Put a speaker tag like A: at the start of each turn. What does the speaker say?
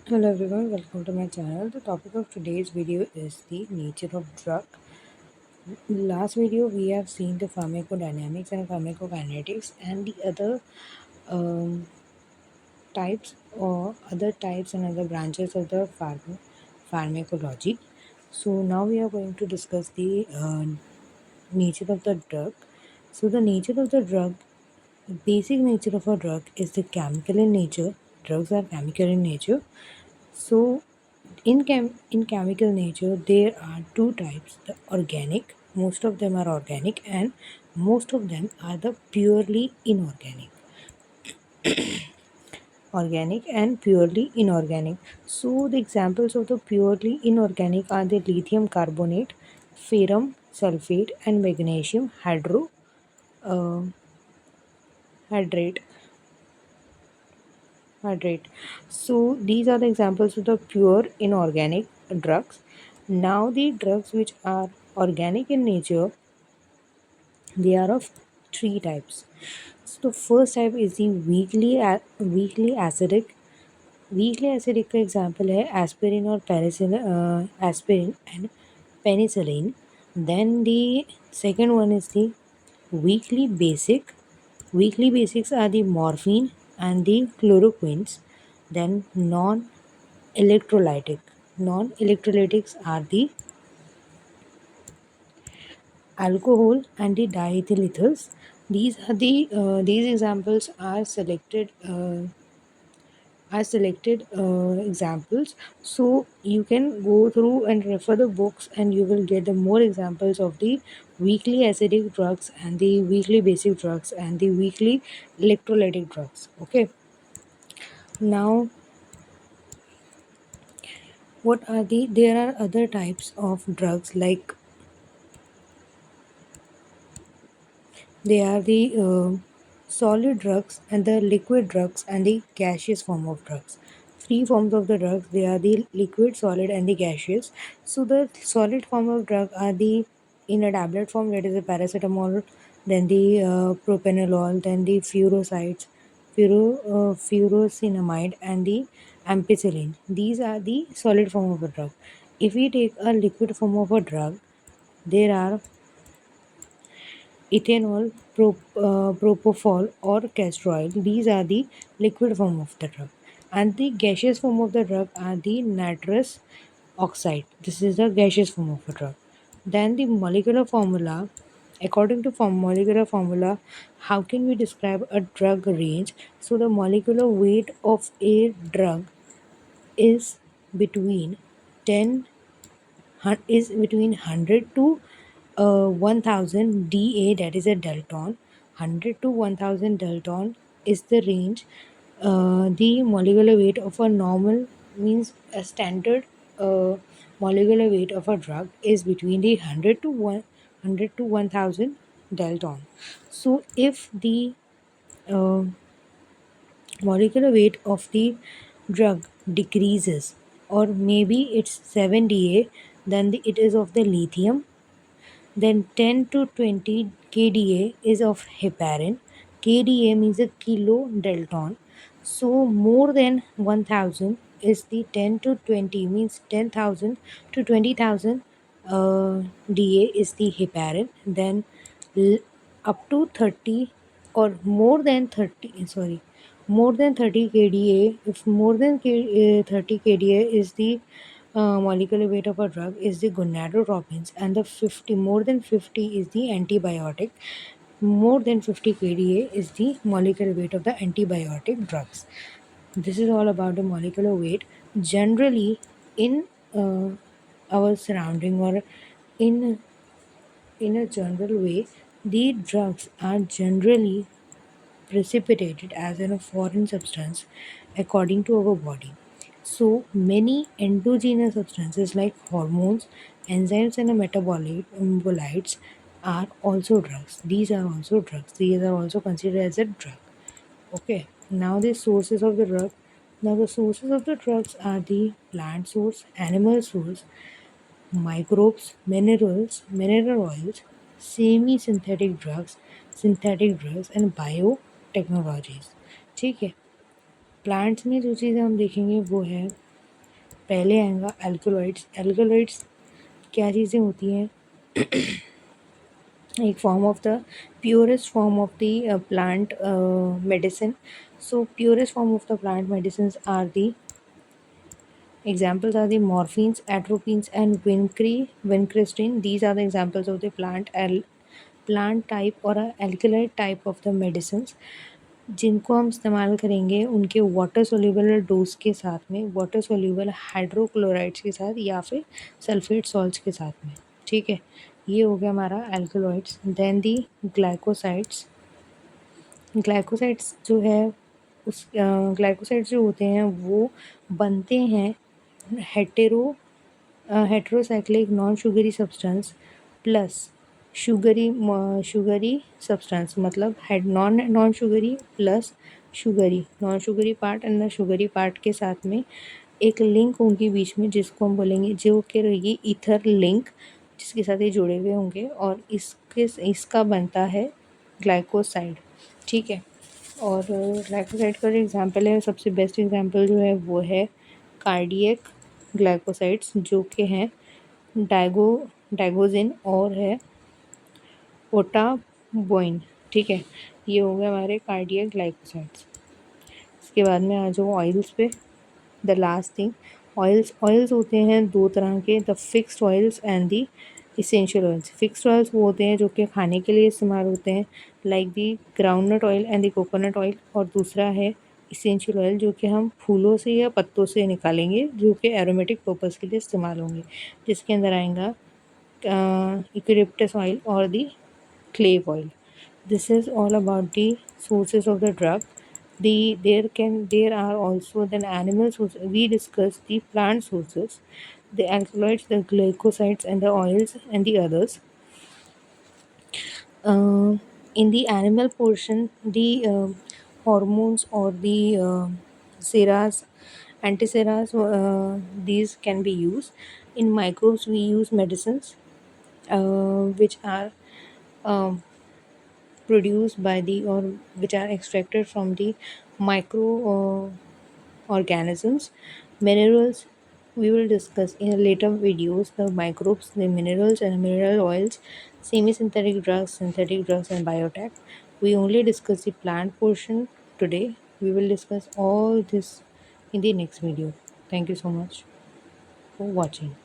A: Hello everyone, welcome to my channel. The topic of today's video is the nature of drug. In the last video we have seen the pharmacodynamics and pharmacokinetics and the other um, types or other types and other branches of the pharmacology. So now we are going to discuss the nature of the drug. So the nature of the drug, the basic nature of a drug is the chemical in nature. Drugs are chemical in nature. So in chemical nature, there are two types: the organic, most of them are organic, and most of them are the purely inorganic. Organic and purely inorganic. So the examples of the purely inorganic are the lithium carbonate, ferrum sulfate, and magnesium uh, hydrate. Hydrate. So these are the examples of the pure inorganic drugs. Now the drugs which are organic in nature, they are of three types. So the first type is the weakly acidic. Weakly acidic का example है aspirin और aspirin and penicillin. Then the second one is the weakly basic. Weakly basics are the morphine and the chloroquines. Then non-electrolytic. Non-electrolytics are the alcohol and the diethyl ethers. These examples are selected examples, so you can go through and refer the books and you will get the more examples of the weakly acidic drugs and the weakly basic drugs and the weakly electrolytic drugs. Okay, now what are there are other types of drugs, like they are the solid drugs and the liquid drugs and the gaseous form of drugs. Three forms of the drugs, they are the liquid, solid, and the gaseous. So the solid form of drug are the in a tablet form, that is the paracetamol, then the propanolol, then the furosemide, and the ampicillin. These are the solid form of a drug. If we take a liquid form of a drug, there are ethanol, propofol, or castor oil. These are the liquid form of the drug. And the gaseous form of the drug are the nitrous oxide. This is the gaseous form of a drug. Then the molecular formula. According to molecular formula, how can we describe a drug range? So the molecular weight of a drug is between 10 is between 100 to 1000 dA, that is a dalton. 100 to 1000 dalton is the range. The molecular weight of a normal, means a standard molecular weight of a drug is between the 100 to 1000 dalton. So if the uh, molecular weight of the drug decreases, or maybe it's 7 dA, then it is of the lithium. Then 10 to 20 kDa is of heparin. KDa means a kilo dalton. So more than 1000 is the 10 to 20, means 10,000 to 20,000 dA is the heparin. Then l- up to 30 or more than 30, sorry, more than 30 kDa, if more than 30 kDa is the molecular weight of a drug, is the gonadotropins, and the 50, more than 50 is the antibiotic. More than 50 kDa is the molecular weight of the antibiotic drugs. This is all about the molecular weight. Generally, in uh, our surrounding, or in in a general way, the drugs are generally precipitated as in a foreign substance according to our body. So many endogenous substances like hormones, enzymes, and metabolites are also drugs. These are also drugs. These are also considered as a drug. Okay. Now the sources of the drug. Now the sources of the drugs are the plant source, animal source, microbes, minerals, mineral oils, synthetic drugs and biotechnologies. ठीक है. Plants में जो चीज़ें हम देखेंगे वो है पहले आएगा एल्कोलॉइड्स। एल्कोलॉइड्स क्या चीज़ें होती हैं? एक form of the purest form of the plant medicine. So purest form of the plant medicines are the examples are the morphines, atropines, and vincristine. These are the examples of the plant type or a alkaloid type of the medicines जिनको हम इस्तेमाल करेंगे उनके water soluble dose के साथ में, water soluble hydrochlorides के साथ या फिर सल्फेट सॉल्ट्स के साथ में। ठीक है, ये हो गया हमारा एल्कलॉइड्स। देन दी ग्लाइकोसाइड्स। ग्लाइकोसाइड्स जो है उस ग्लाइकोसाइड्स जो होते हैं वो बनते हैं hetero heterocyclic non sugary substance plus sugary substance, मतलब हेड non non sugary plus sugary, non sugary part and the sugary part के साथ में एक लिंक होंगी बीच में जिसको हम बोलेंगे, जो कि रहेगी ईथर लिंक, जिसके साथ ये जुड़े हुए होंगे और इसका बनता है ग्लाइकोसाइड। ठीक है, और ग्लाइकोसाइड का जो एग्जांपल है, सबसे बेस्ट एग्जांपल जो है वो है कार्डियक ग्लाइकोसाइड्स, जो कि हैं डाइगोजिन और है ओटाबोइन। ठीक है, ये हो गए हमारे कार्डियक ग्लाइकोसाइड्स। इसके बाद में आ जाओ ऑयल्स पे। द लास्ट थिंग, ऑयल्स होते हैं दो तरह के, the fixed oils and the essential oils. Fixed oils वो होते हैं जो कि खाने के लिए इस्तेमाल होते हैं, like the groundnut oil and the coconut oil, और दूसरा है इसेंशियल ऑयल जो कि हम फूलों से या पत्तों से निकालेंगे, जो कि एरोमेटिक पर्पज़ के लिए इस्तेमाल होंगे, जिसके अंदर आएगा यूकेलिप्टस ऑयल और दी clave oil. This is all about the sources of the drug. There are also then animal sources. We discussed the plant sources, the alkaloids, the glycosides, and the oils and the others. In the animal portion, the hormones or the seras, antiseras, these can be used. In microbes, we use medicines, which are um, produced by the or which are extracted from the micro organisms. Minerals, we will discuss in later videos the microbes, the minerals and mineral oils, synthetic drugs and biotech. We only discuss the plant portion today. We will discuss all this in the next video. Thank you so much for watching.